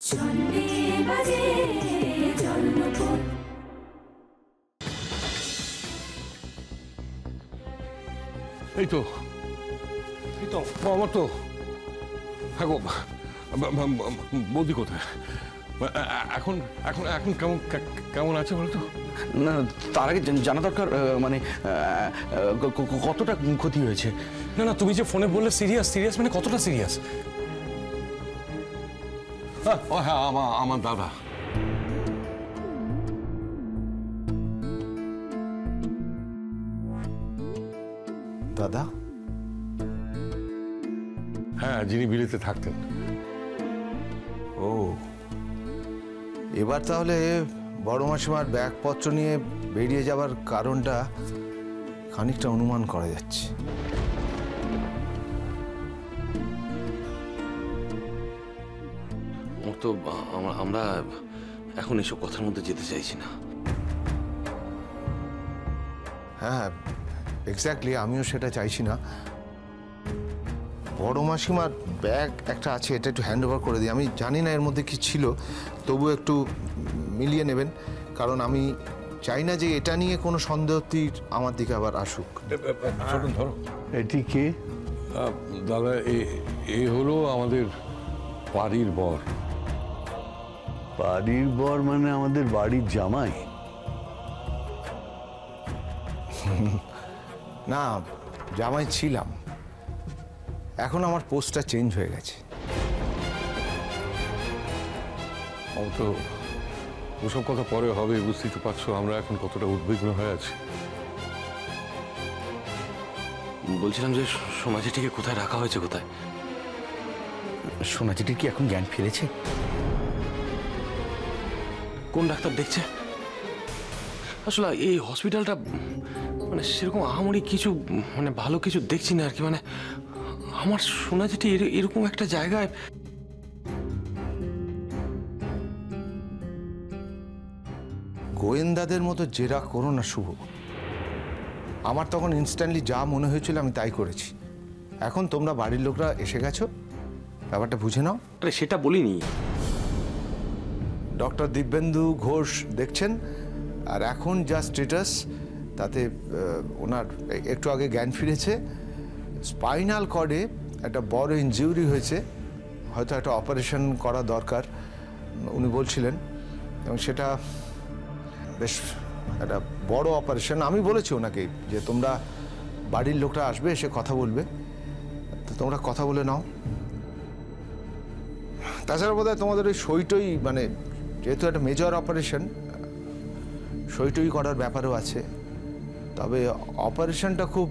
এই তো আমার তো হ্যাঁ গো, বৌদি কোথায় এখন? এখন এখন কেমন কেমন আছে বলতো? না, তার আগে জানা দরকার, মানে কতটা ক্ষতি হয়েছে। না না, তুমি যে ফোনে বললে সিরিয়াস সিরিয়াস, মানে কতটা সিরিয়াস? হ্যাঁ, আমার দাদা। দাদা? হ্যাঁ, যিনি বিলেতে থাকতেন। ও, এবার তাহলে বড় মাসিমার ব্যাগপত্র নিয়ে বেরিয়ে যাবার কারণটা খানিকটা অনুমান করা যাচ্ছে। তো আমরা এখন এসব কথার মধ্যে যেতে চাইছি না। হ্যাঁ, এক্স্যাক্টলি, আমিও সেটা চাইছি না। বড় মাসিমার ব্যাগ একটা আছে, এটা একটু হ্যান্ড ওভার করে দিই। আমি জানি না এর মধ্যে কি ছিল, তবু একটু মিলিয়ে নেবেন, কারণ আমি চাই না যে এটা নিয়ে কোনো সন্দেহ আমার দিকে আবার আসুক। ধরো। এটি কে? দাদা, এ হলো আমাদের বাড়ির বর। বাড়ির বর মানে আমাদের বাড়ির জামাই? না, জামাই ছিলাম, এখন আমার পোস্টটা চেঞ্জ হয়ে গেছে। তো ওসব কথা পরে হবে, বুঝতেই তো পারছো আমরা এখন কতটা উদ্বিগ্ন হয়ে আছি। বলছিলাম যে সোনা চিঠিকে কোথায় রাখা হয়েছে? কোথায়? সোনা চিঠির কি এখন জ্ঞান ফিরেছে? কোন ডাক্তার দেখছে? আসলে এই হসপিটালটা মানে সেরকম আহামরি কিছু, মানে ভালো কিছু দেখছি না আর কি। মানে আমার সোনা চিঠি এরকম একটা জায়গায়। গোয়েন্দাদের মতো জেরা করো না শুভ। আমার তখন ইনস্ট্যান্টলি যা মনে হয়েছিল আমি তাই করেছি। এখন তোমরা বাড়ির লোকরা এসে গেছো, ব্যাপারটা বুঝে নাও। আরে সেটা বলিনি। ডক্টর দিব্যেন্দু ঘোষ দেখছেন, আর এখন যা স্ট্যাটাস তাতে ওনার একটু আগে জ্ঞান ফিরেছে। স্পাইনাল কর্ডে একটা বড় ইনজুরি হয়েছে, হয়তো একটা অপারেশন করা দরকার উনি বলছিলেন, এবং সেটা বেশ একটা বড় অপারেশন। আমি বলেছি ওনাকে যে তোমরা বাড়ির লোকরা আসবে, এসে কথা বলবে, তো তোমরা কথা বলে নাও। তাছাড়া বোধহয় তোমাদের ওই সইটই, মানে যেহেতু একটা মেজর অপারেশন, সইটই করার ব্যাপারও আছে। তবে অপারেশনটা খুব